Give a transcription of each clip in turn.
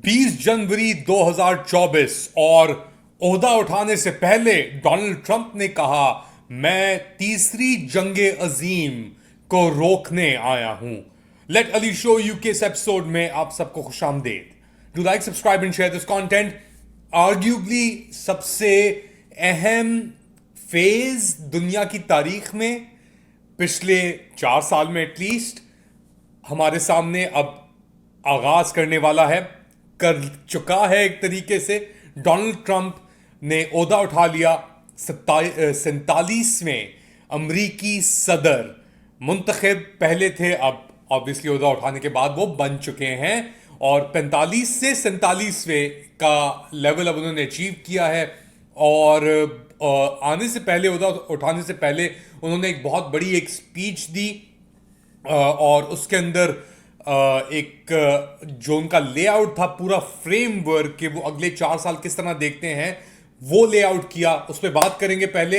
20 जनवरी 2024 और ओहदा उठाने से पहले डोनाल्ड ट्रंप ने कहा, मैं तीसरी जंगे अजीम को रोकने आया हूं। लेट अली शो यू के इस एपिसोड में आप सबको खुशामदेद। Do like, subscribe and share this content. Arguably सबसे अहम फेज दुनिया की तारीख में पिछले 4 साल में एटलीस्ट हमारे सामने अब आगाज करने वाला है, कर चुका है एक तरीके से। डोनाल्ड ट्रंप ने ओहदा उठा लिया। 47वें अमरीकी सदर मुंतखब पहले थे, अब ऑब्वियसली ओहदा उठाने के बाद वो बन चुके हैं और 45 से 47वें का लेवल अब उन्होंने अचीव किया है। और आने से पहले, ओहदा उठाने से पहले उन्होंने एक बहुत बड़ी एक स्पीच दी और उसके अंदर एक जो उनका लेआउट था, पूरा फ्रेमवर्क कि वो अगले 4 साल किस तरह देखते हैं, वो लेआउट किया। उस पर बात करेंगे पहले,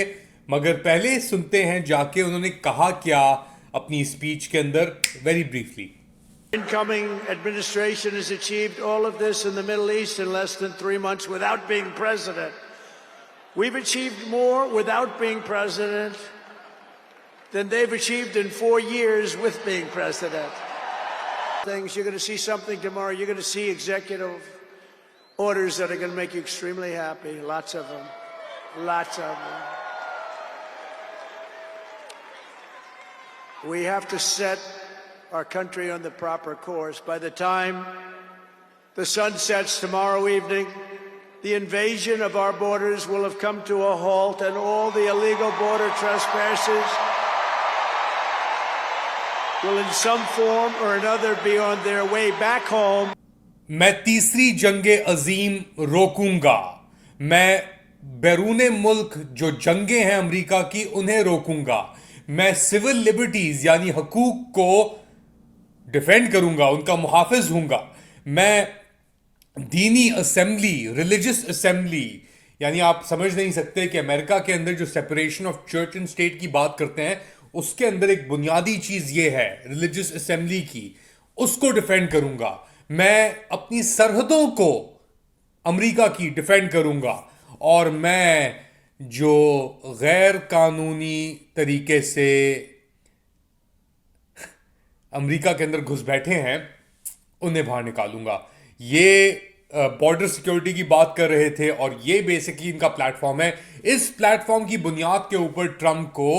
मगर पहले सुनते हैं जाके उन्होंने कहा क्या अपनी स्पीच के अंदर, very briefly. Incoming administration has achieved all of this in the Middle East in less than 3 months without being president. We've achieved more without being president than they've achieved in 4 years with being president. Things you're going to see something tomorrow. You're going to see executive orders that are going to make you extremely happy. Lots of them. Lots of them. We have to set our country on the proper course. By the time the sun sets tomorrow evening, the invasion of our borders will have come to a halt, and all the illegal border trespassers will in some form or another be on their way back home. मैं तीसरी जंगे अजीम रोकूंगा। मैं बैरूने मुल्क जो जंगे हैं America की, उन्हें रोकूंगा। मैं civil liberties यानी हकूक को डिफेंड करूंगा, उनका मुहाफिज हूंगा। मैं दीनी असेंबली, रिलीजियस असेंबली, यानी आप समझ नहीं सकते कि अमेरिका के अंदर जो separation of church and state की बात करते हैं, उसके अंदर एक बुनियादी चीज ये है रिलीजियस असेंबली की, उसको डिफेंड करूंगा। मैं अपनी सरहदों को अमेरिका की डिफेंड करूंगा और मैं जो गैर कानूनी तरीके से अमेरिका के अंदर घुस बैठे हैं उन्हें बाहर निकालूंगा। ये बॉर्डर सिक्योरिटी की बात कर रहे थे और ये बेसिकली इनका प्लेटफॉर्म है। इस प्लेटफॉर्म की बुनियाद के ऊपर ट्रंप को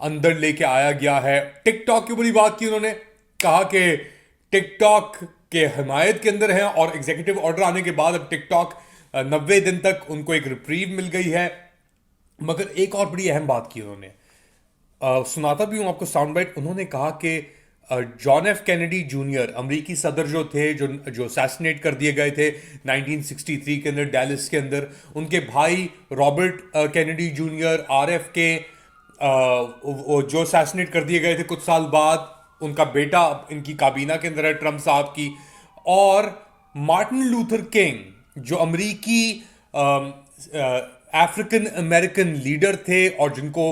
अंदर लेके आया गया है। टिकटॉक की बड़ी बात की उन्होंने, कहा कि टिकटॉक के हिमायत के अंदर है और एग्जीक्यूटिव ऑर्डर आने के बाद अब टिकटॉक 90 दिन तक उनको एक रिप्रीव मिल गई है। मगर एक और बड़ी अहम बात की उन्होंने, सुनाता भी हूं आपको साउंड बाइट। उन्होंने कहा कि जॉन एफ कैनेडी जूनियर अमरीकी सदर जो थे, जो असैसिनेट कर दिए गए थे 1963 के अंदर डैलिस के अंदर, उनके भाई रॉबर्ट कैनेडी जूनियर RF के जो असैसिनेट कर दिए गए थे कुछ साल बाद, उनका बेटा इनकी काबीना के अंदर है ट्रंप साहब की। और मार्टिन लूथर किंग जो अमरीकी अफ्रीकन अमेरिकन लीडर थे और जिनको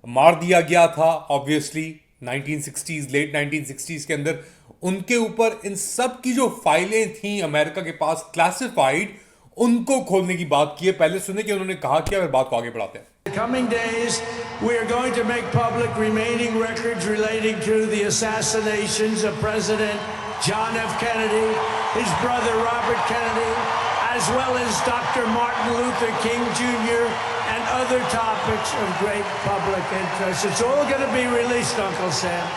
मार दिया गया था ऑब्वियसली 1960s, लेट 1960s के अंदर, उनके ऊपर इन सब की जो फाइलें थी अमेरिका के पास क्लासिफाइड, उनको खोलने की बात की है। पहले सुने कि उन्होंने कहा क्या, फिर बात को आगे बढ़ाते हैं। In the coming days, we are going to make public remaining records relating to the assassinations of President John F. Kennedy, his brother Robert Kennedy, as well as Dr. Martin Luther King Jr. and other topics of great public interest. It's all going to be released, Uncle Sam.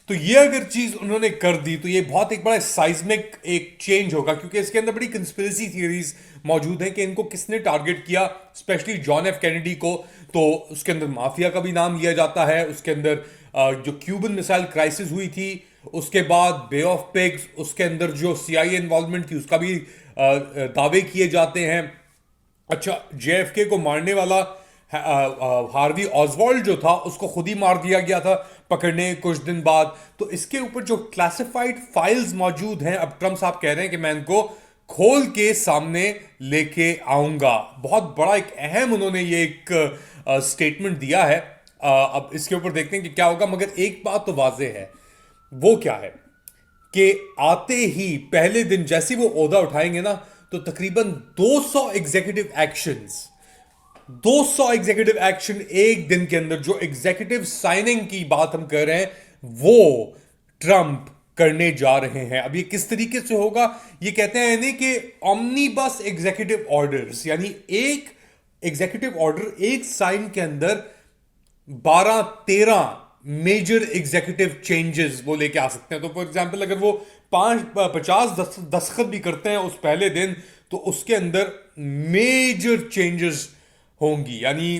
तो ये अगर चीज उन्होंने कर दी तो ये बहुत एक बड़ा साइज्मिक एक चेंज होगा, क्योंकि इसके अंदर बड़ी कंस्पिरेसी थियरीज मौजूद हैं कि इनको किसने टारगेट किया, स्पेशली जॉन एफ कैनेडी को। तो उसके अंदर माफिया का भी नाम लिया जाता है। उसके अंदर जो क्यूबन मिसाइल क्राइसिस हुई थी, उसके बाद बे ऑफ पिग्स, उसके अंदर जो CIA इन्वॉल्वमेंट थी उसका भी दावे किए जाते हैं। अच्छा, JFK को मारने वाला हार्वी ऑसवाल्ड जो था, उसको खुद ही मार दिया गया था पकड़ने कुछ दिन बाद। तो इसके ऊपर जो क्लासिफाइड फाइल्स मौजूद हैं, अब ट्रंप साहब कह रहे हैं कि मैं इनको खोल के सामने लेके आऊंगा। बहुत बड़ा एक अहम उन्होंने ये एक स्टेटमेंट दिया है। अब इसके ऊपर देखते हैं कि क्या होगा, मगर एक बात तो वाज़ेह है, वो क्या है कि आते ही पहले दिन जैसे ही वो ओहदा उठाएंगे ना, तो तकरीबन 200 एग्जीक्यूटिव एक्शंस, 200 एग्जीक्यूटिव एक्शन एक दिन के अंदर, जो एग्जीक्यूटिव साइनिंग की बात हम कर रहे हैं, वो ट्रंप करने जा रहे हैं। अब ये किस तरीके से होगा? ये कहते हैं नहीं कि ऑमनीबस एग्जीक्यूटिव ऑर्डर्स, यानी एक एग्जीक्यूटिव ऑर्डर एक साइन के अंदर 12-13 मेजर एग्जीक्यूटिव चेंजेस वो लेके आ सकते हैं। तो फॉर एग्जांपल अगर वो 50 दस्तखत भी करते हैं उस पहले दिन, तो उसके अंदर मेजर चेंजेस होंगी। यानी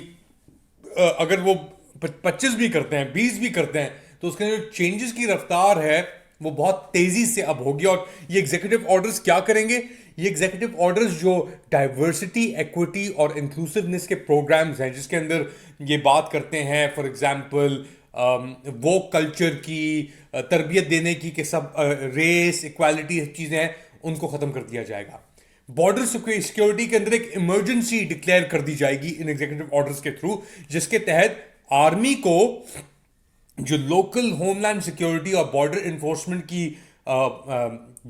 अगर वो 25 भी करते हैं, 20 भी करते हैं, तो उसके अंदर चेंजेस की रफ्तार है वो बहुत तेजी से अब होगी। और ये एग्जीक्यूटिव ऑर्डर्स क्या करेंगे? ये एग्जीक्यूटिव ऑर्डर्स जो डाइवर्सिटी, एक्विटी और इंक्लूसिवनेस के प्रोग्राम्स हैं, जिसके अंदर ये बात करते हैं फॉर एग्जांपल वो कल्चर की तरबियत देने की कि सब रेस इक्वालिटी चीज़ें हैं, उनको ख़त्म कर दिया जाएगा। बॉर्डर सिक्योरिटी के अंदर एक इमरजेंसी डिक्लेयर कर दी जाएगी इन एग्जीक्यूटिव ऑर्डर्स के थ्रू, जिसके तहत आर्मी को जो लोकल होमलैंड सिक्योरिटी और बॉर्डर इन्फोर्समेंट की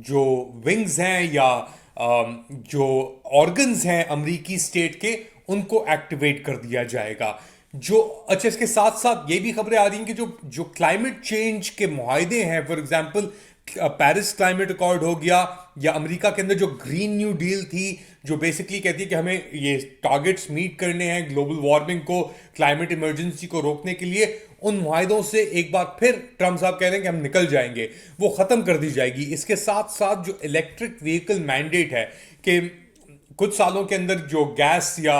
जो विंग्स हैं या जो ऑर्गन्स हैं अमरीकी स्टेट के, उनको एक्टिवेट कर दिया जाएगा। जो अच्छा, इसके साथ साथ ये भी खबरें आ रही हैं कि जो जो क्लाइमेट चेंज के मुआहदे हैं, for example Paris climate accord हो गया, या अमेरिका के अंदर जो ग्रीन न्यू डील थी, जो बेसिकली कहती है कि हमें ये टारगेट्स मीट करने हैं ग्लोबल वार्मिंग को, क्लाइमेट इमरजेंसी को रोकने के लिए, उन मुआहदों से एक बार फिर ट्रंप साहब कह रहे हैं कि हम निकल जाएंगे, वो खत्म कर दी जाएगी। इसके साथ साथ जो इलेक्ट्रिक व्हीकल मैंडेट है कि कुछ सालों के अंदर जो गैस या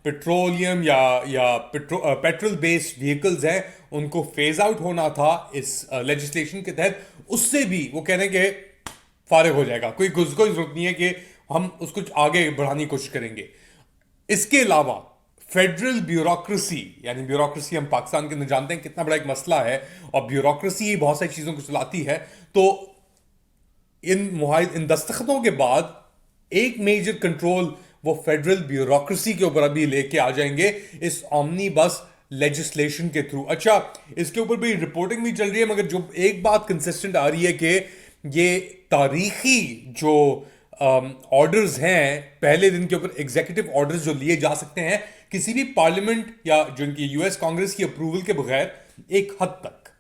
पेट्रोलियम या पेट्रोल बेस्ड व्हीकल्स हैं, उनको फेज आउट होना था इस लेजिस्लेशन के तहत, उससे भी वो कह रहे हैं कि फारिग हो जाएगा, कोई जरूरत नहीं है कि हम उसको आगे बढ़ाने की कोशिश करेंगे। इसके अलावा फेडरल ब्यूरोक्रेसी, यानी ब्यूरोक्रेसी हम पाकिस्तान के अंदर जानते हैं कितना बड़ा एक मसला है, और ब्यूरोक्रेसी बहुत सारी चीज़ों को चलाती है। तो इन दस्तखतों के बाद एक मेजर कंट्रोल वो फेडरल ब्यूरोक्रेसी के ऊपर अभी लेके आ जाएंगे इस ऑमनी बस लेजिस्लेशन के थ्रू। अच्छा, इसके ऊपर भी रिपोर्टिंग भी चल रही है, मगर जो एक बात कंसिस्टेंट आ रही है कि ये तारीखी जो ऑर्डर्स हैं पहले दिन के ऊपर, एग्जीक्यूटिव ऑर्डर्स जो लिए जा सकते हैं किसी भी पार्लियामेंट या जो इनकी यूएस कांग्रेस की अप्रूवल के बगैर, एक हद तक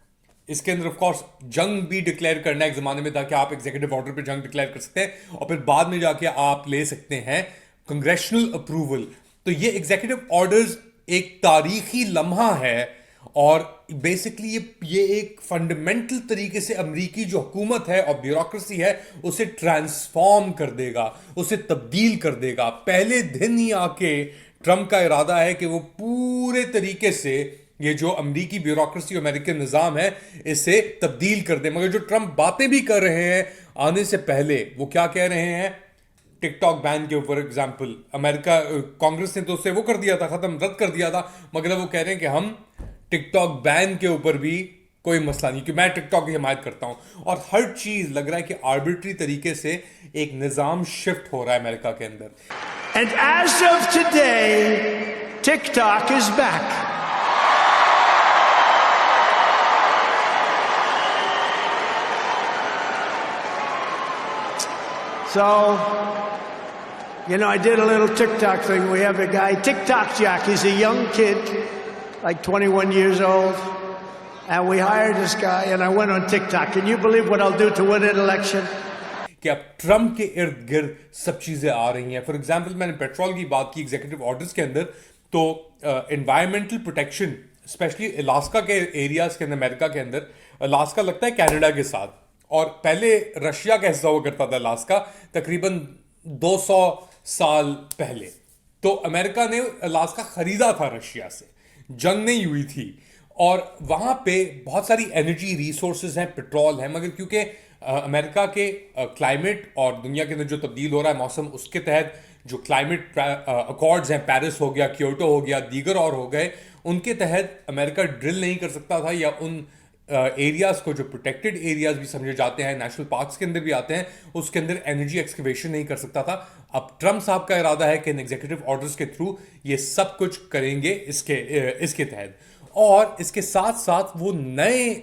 इसके अंदर ऑफ कोर्स जंग भी डिक्लेयर करना एक जमाने में था कि आप एग्जीक्यूटिव ऑर्डर पे जंग डिक्लेयर कर सकते हैं और फिर बाद में जाके आप ले सकते हैं कांग्रेशनल अप्रूवल। तो ये एग्जीक्यूटिव ऑर्डर्स एक तारीखी लम्हा है, और बेसिकली ये एक फंडामेंटल तरीके से अमेरिकी जो हुकूमत है और ब्यूरोक्रेसी है उसे ट्रांसफॉर्म कर देगा, उसे तब्दील कर देगा। पहले दिन ही आके ट्रंप का इरादा है कि वो पूरे तरीके से ये जो अमेरिकी ब्यूरोक्रेसी, अमेरिकन निज़ाम है, इसे तब्दील कर दे। मगर जो ट्रंप बातें भी कर रहे हैं आने से पहले, वो क्या कह रहे हैं? टिकटॉक बैन के ऊपर एग्जाम्पल, अमेरिका कांग्रेस ने तो उससे वो कर दिया था, खत्म, रद्द कर दिया था, मगर वो कह रहे हैं कि हम टिकटॉक बैन के ऊपर भी कोई मसला नहीं, कि मैं टिकटॉक की हिमायत करता हूं। और हर चीज लग रहा है कि आर्बिट्री तरीके से एक निजाम शिफ्ट हो रहा है अमेरिका के अंदर। And as of today, TikTok is back. So, you know, I did a little TikTok thing. We have a guy, TikTok Jack. He's a young kid, like 21 years old. And we hired this guy, and I went on TikTok. Can you believe what I'll do to win an election? कि अब Trump के इर्द गिर्द सब चीज़ें आ रही हैं। For example, मैंने पेट्रोल की बात की एग्जीक्यूटिव ऑर्डर्स के अंदर, तो एनवायरमेंटल प्रोटेक्शन स्पेशली अलास्का के एरियाज के अंदर, अमेरिका के अंदर, अलास्का लगता है कनाडा के साथ, और पहले रशिया का हिस्सा हुआ करता था अलास्का, तकरीबन 200 साल पहले। तो अमेरिका ने अलास्का खरीदा था रशिया से, जंग नहीं हुई थी, और वहाँ पे बहुत सारी एनर्जी रिसोर्सेज हैं, पेट्रोल है, मगर क्योंकि अमेरिका के क्लाइमेट और दुनिया के अंदर जो तब्दील हो रहा है मौसम, उसके तहत जो क्लाइमेट अकॉर्ड्स हैं, पेरिस हो गया, क्योटो हो गया, दीगर और हो गए, उनके तहत अमेरिका ड्रिल नहीं कर सकता था, या उन एरियाज को जो प्रोटेक्टेड एरियाज भी समझे जाते हैं, नेशनल पार्क्स के अंदर भी आते हैं, उसके अंदर एनर्जी एक्सकवेशन नहीं कर सकता था। अब ट्रंप साहब का इरादा है कि इन एग्जीक्यूटिव ऑर्डर्स के थ्रू ये सब कुछ करेंगे इसके तहत। और इसके साथ साथ वो नए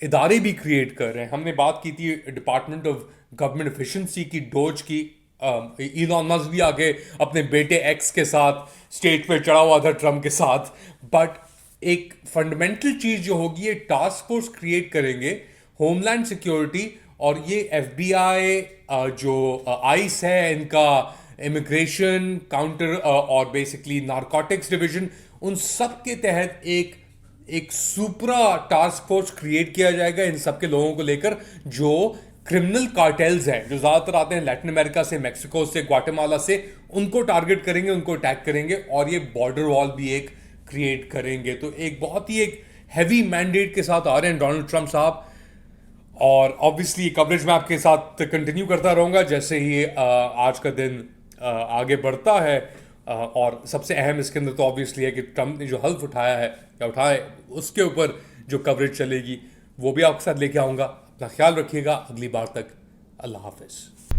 इदारे भी क्रिएट कर रहे हैं। हमने बात की थी डिपार्टमेंट ऑफ गवर्नमेंट एफिशिएंसी की, डोज की। इलॉन मस्क भी आगे अपने बेटे एक्स के साथ स्टेज पे चढ़ा हुआ था ट्रम्प के साथ। बट एक फंडामेंटल चीज जो होगी, ये टास्क फोर्स क्रिएट करेंगे होमलैंड सिक्योरिटी और ये एफबीआई, जो आइस है इनका, इमिग्रेशन काउंटर और बेसिकली नारकोटिक्स डिवीजन, उन सब के तहत एक एक सुपरा टास्क फोर्स क्रिएट किया जाएगा इन सब के लोगों को लेकर, जो क्रिमिनल कार्टेल्स हैं जो ज्यादातर आते हैं लैटिन अमेरिका से, मेक्सिको से, ग्वाटेमाला से, उनको टारगेट करेंगे, उनको अटैक करेंगे और ये बॉर्डर वॉल भी एक क्रिएट करेंगे। तो एक बहुत ही एक हैवी मैंडेट के साथ आ रहे हैं डोनाल्ड ट्रंप साहब। और ऑब्वियसली कवरेज मैं आपके साथ कंटिन्यू करता रहूँगा जैसे ही आज का दिन आगे बढ़ता है। और सबसे अहम इसके अंदर तो ऑब्वियसली है कि ट्रम्प ने जो हल्फ उठाया है या उठाए, उसके ऊपर जो कवरेज चलेगी वो भी आपके साथ लेके आऊँगा। अपना ख्याल रखिएगा, अगली बार तक अल्लाह हाफिज़।